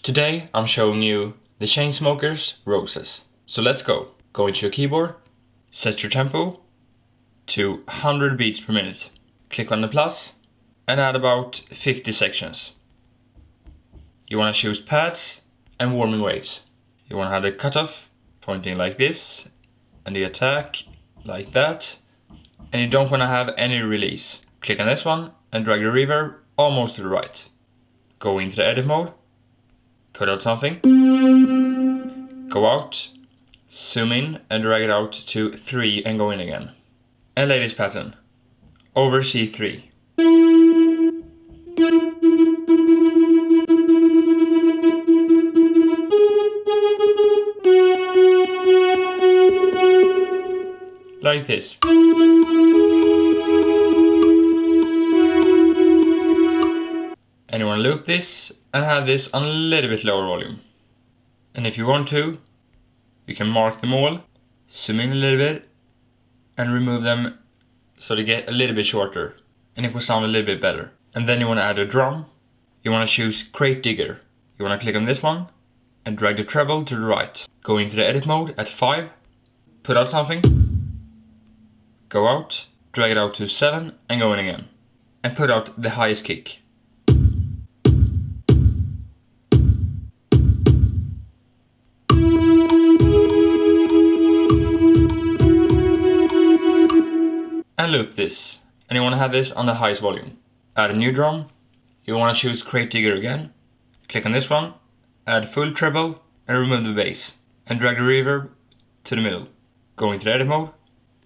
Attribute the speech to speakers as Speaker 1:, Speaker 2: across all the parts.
Speaker 1: Today I'm showing you the Chainsmokers ROZES. So let's go. Go into your keyboard, set your tempo to 100 beats per minute. Click on the plus and add about 50 sections. You want to choose pads and warming waves. You want to have the cutoff pointing like this and the attack like that. And you don't want to have any release. Click on this one and drag the reverb almost to the right. Go into the edit mode, put out something, go out, zoom in and drag it out to 3 and go in again. And lay this pattern over C3. Like this. And you want to loop this and have this on a little bit lower volume. And if you want to, you can mark them all, zoom in a little bit and remove them so they get a little bit shorter and it will sound a little bit better. And then you want to add a drum. You want to choose Crate Digger. You want to click on this one and drag the treble to the right. Go into the edit mode at 5, put out something, go out, drag it out to 7 and go in again. And put out the highest kick. And loop this, and you want to have this on the highest volume. Add a new drum, you want to choose Crate Digger again, click on this one, add full treble and remove the bass, and drag the reverb to the middle. Go into the edit mode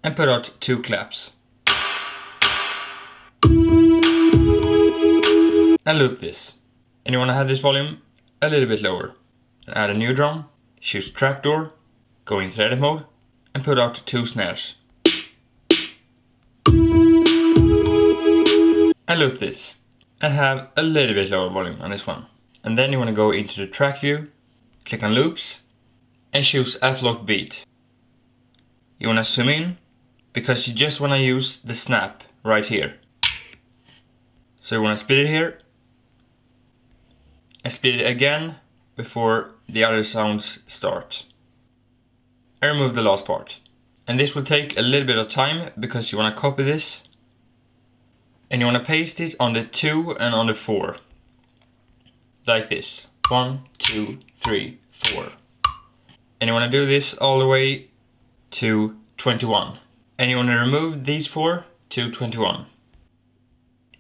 Speaker 1: and put out 2 claps. And loop this, and you want to have this volume a little bit lower. And add a new drum, choose Trapdoor, go into the edit mode and put out 2 snares. And loop this and have a little bit lower volume on this one. And then you want to go into the track view, click on loops and choose F-locked beat. You want to zoom in because you just want to use the snap right here. So you want to split it here and split it again before the other sounds start. And remove the last part. And this will take a little bit of time because you want to copy this and you want to paste it on the 2 and on the 4. Like this. 1, 2, 3, 4. And you want to do this all the way to 21. And you want to remove these 4 to 21.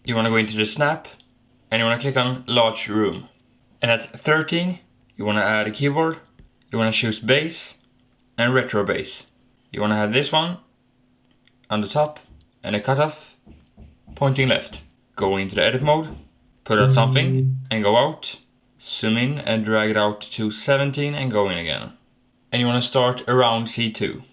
Speaker 1: You want to go into the snap and you want to click on large room. And at 13 you want to add a keyboard. You want to choose bass and retro bass. You want to have this one on the top and a cutoff pointing left. Go into the edit mode, put out something and go out, zoom in and drag it out to 17 and go in again. And you want to start around C2.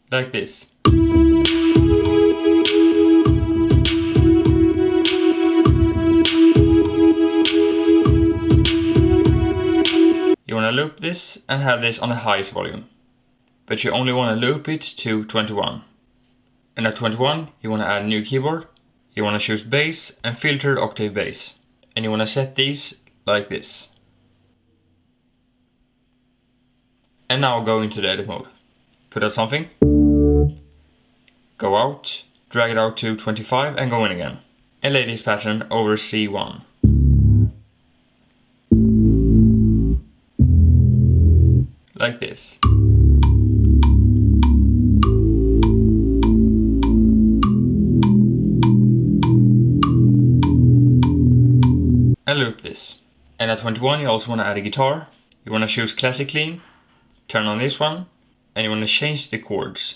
Speaker 1: Like this. You want to loop this and have this on the highest volume. But you only want to loop it to 21. And at 21 you want to add a new keyboard. You want to choose bass and filtered octave bass. And you want to set these like this. And now go into the edit mode. Put out something. Go out, drag it out to 25 and go in again. And lay this pattern over C1. Like this. And loop this. And at 21 you also want to add a guitar. You want to choose Classic Clean, turn on this one, and you want to change the chords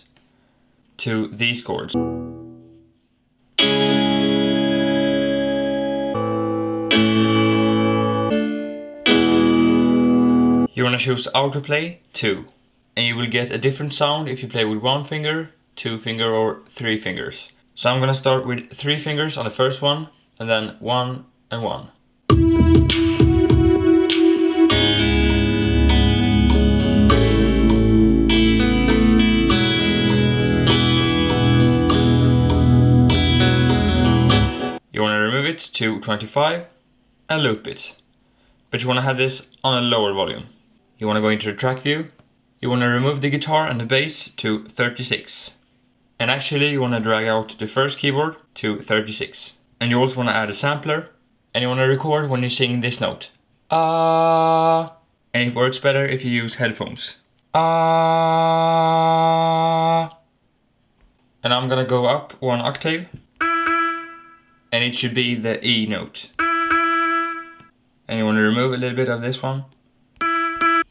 Speaker 1: to these chords. You want to choose autoplay 2, and you will get a different sound if you play with 1 finger, 2 finger or 3 fingers. So I'm gonna start with 3 fingers on the first one and then 1 and 1. to 25 and loop it. But you want to have this on a lower volume. You want to go into the track view. You want to remove the guitar and the bass to 36. And actually you want to drag out the first keyboard to 36. And you also want to add a sampler. And you want to record when you sing this note. Ah. And it works better if you use headphones. Ah. And I'm gonna go up 1 octave. And it should be the E note. And you want to remove a little bit of this one.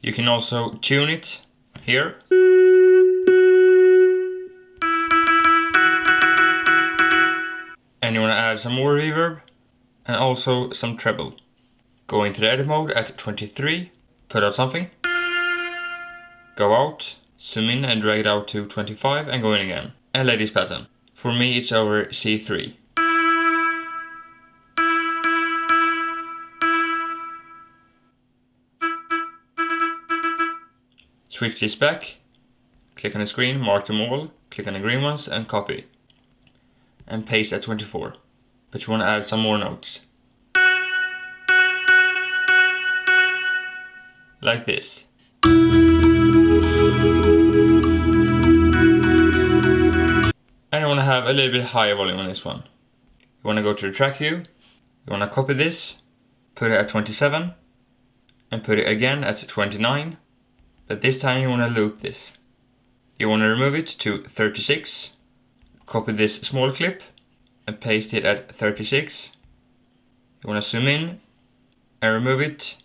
Speaker 1: You can also tune it here. And you want to add some more reverb and also some treble. Go into the edit mode at 23, put out something. Go out, zoom in and drag it out to 25 and go in again. And lay this pattern. For me it's over C3. Switch this back, click on the screen, mark them all, click on the green ones and copy. And paste at 24. But you want to add some more notes. Like this. And you want to have a little bit higher volume on this one. You want to go to the track view. You want to copy this, put it at 27, and put it again at 29. But this time you want to loop this. You want to remove it to 36. Copy this small clip and paste it at 36. You want to zoom in and remove it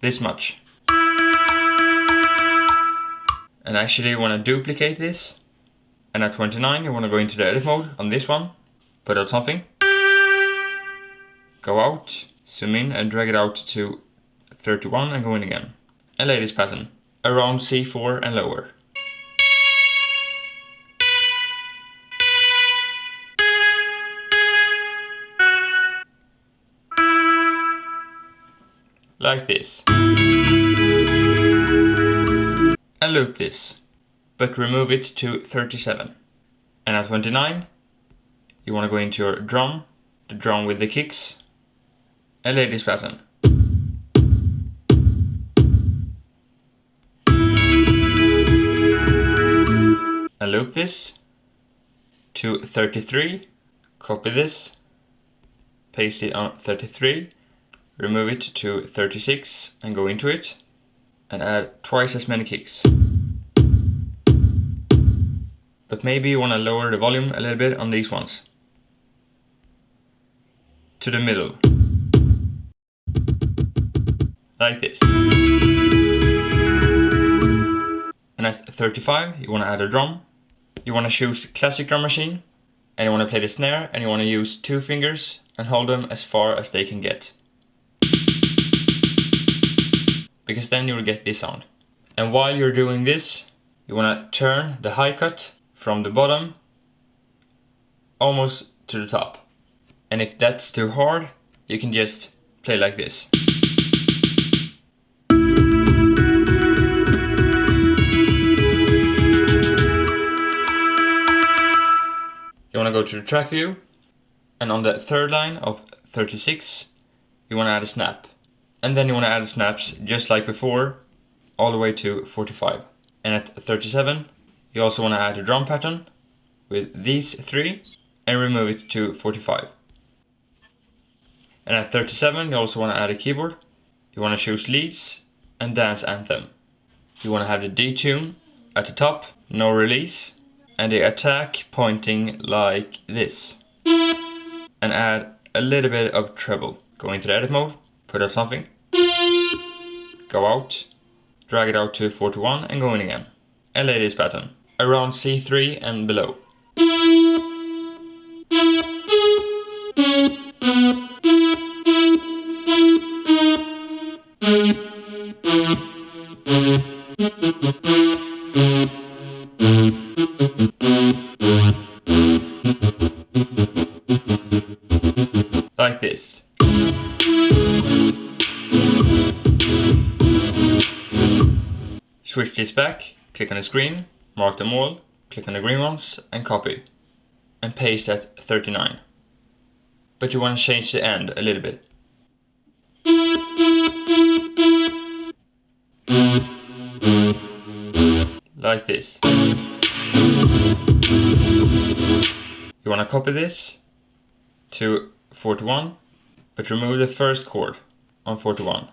Speaker 1: this much. And actually you want to duplicate this. And at 29 you want to go into the edit mode on this one. Put out something. Go out, zoom in and drag it out to 31 and go in again. And lay this pattern around C4 and lower. Like this. And loop this, but remove it to 37. And at 29, you want to go into your drum, the drum with the kicks, and lay this pattern. And loop this to 33, copy this, paste it on 33, remove it to 36 and go into it, and add twice as many kicks. But maybe you want to lower the volume a little bit on these ones. To the middle. Like this. And at 35 you want to add a drum. You want to choose classic drum machine. And you want to play the snare and you want to use 2 fingers and hold them as far as they can get. Because then you will get this sound. And while you're doing this, you want to turn the hi cut from the bottom almost to the top. And if that's too hard, you can just play like this. You want to go to the track view, and on the 3rd line of 36, you want to add a snap. And then you want to add snaps just like before, all the way to 45. And at 37, you also want to add a drum pattern with these 3 and remove it to 45. And at 37, you also want to add a keyboard. You want to choose leads and dance anthem. You want to have the D tune at the top, no release, and the attack pointing like this. And add a little bit of treble. Go into the edit mode, put out something, go out, drag it out to 41 and go in again. And lay this pattern around C3 and below. Like this. Switch this back, click on the screen, mark them all, click on the green ones and copy. And paste at 39. but you want to change the end a little bit. Like this. You want to copy this to 41, but remove the first chord on 41.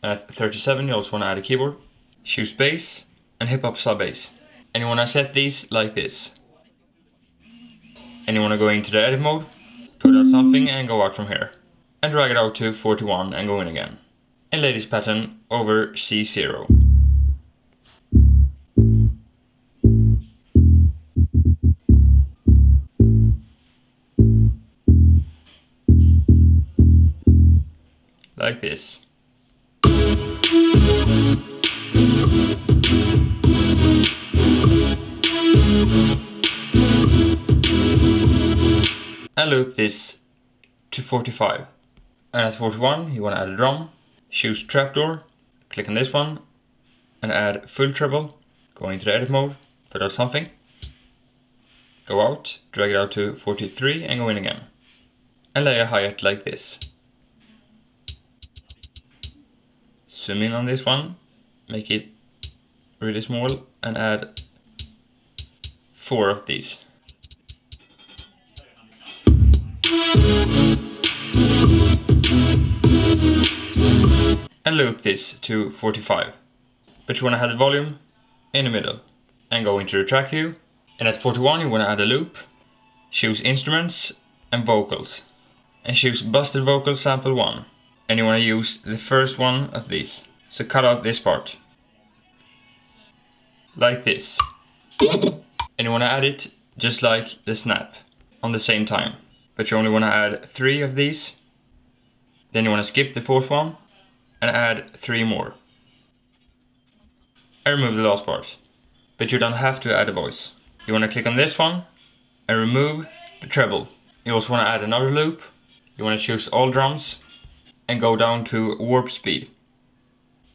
Speaker 1: At 37 you also want to add a keyboard. Choose bass and hip hop sub bass. And you want to set these like this. And you want to go into the edit mode, put out something and go out from here. And drag it out to 41 and go in again. And lay this pattern over C0. Like this. And loop this to 45. And at 41 you want to add a drum. Choose trapdoor, click on this one and add full treble. Go into the edit mode, put out something. Go out, drag it out to 43 and go in again. And lay a hi-hat like this. Zoom in on this one, make it really small and add 4 of these. And loop this to 45. But you want to have the volume in the middle. And go into the track view. And at 41 you want to add a loop. Choose instruments and vocals. And choose busted vocal sample 1. And you want to use the first one of these. So cut out this part. Like this. And you want to add it just like the snap. On the same time. But you only want to add 3 of these. Then you want to skip the 4th one. And add 3 more. And remove the last part. But you don't have to add a voice. You want to click on this one. And remove the treble. You also want to add another loop. You want to choose all drums. And go down to warp speed.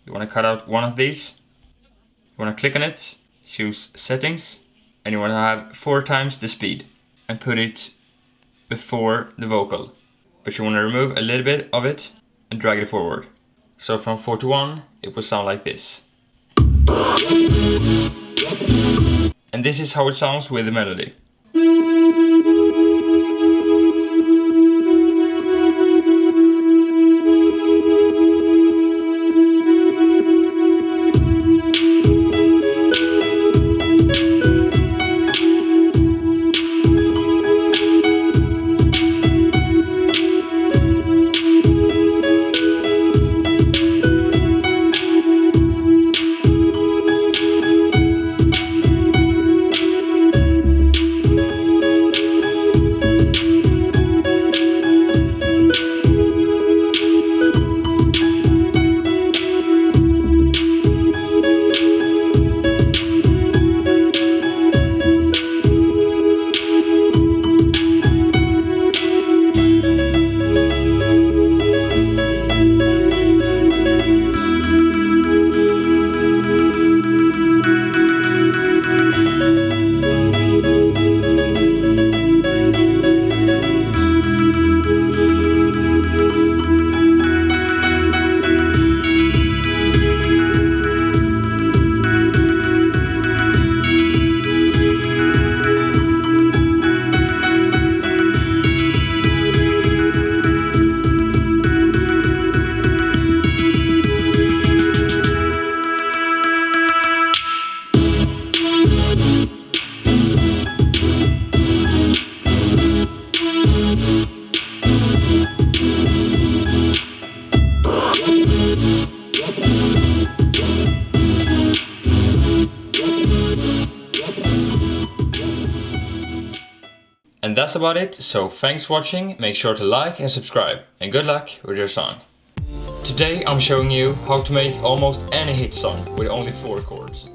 Speaker 1: You want to cut out one of these. You want to click on it, choose settings, and you want to have 4 times the speed and put it before the vocal. But you want to remove a little bit of it and drag it forward. So from 41 it will sound like this. And this is how it sounds with the melody. And that's about it, so thanks for watching, make sure to like and subscribe, and good luck with your song. Today I'm showing you how to make almost any hit song with only 4 chords.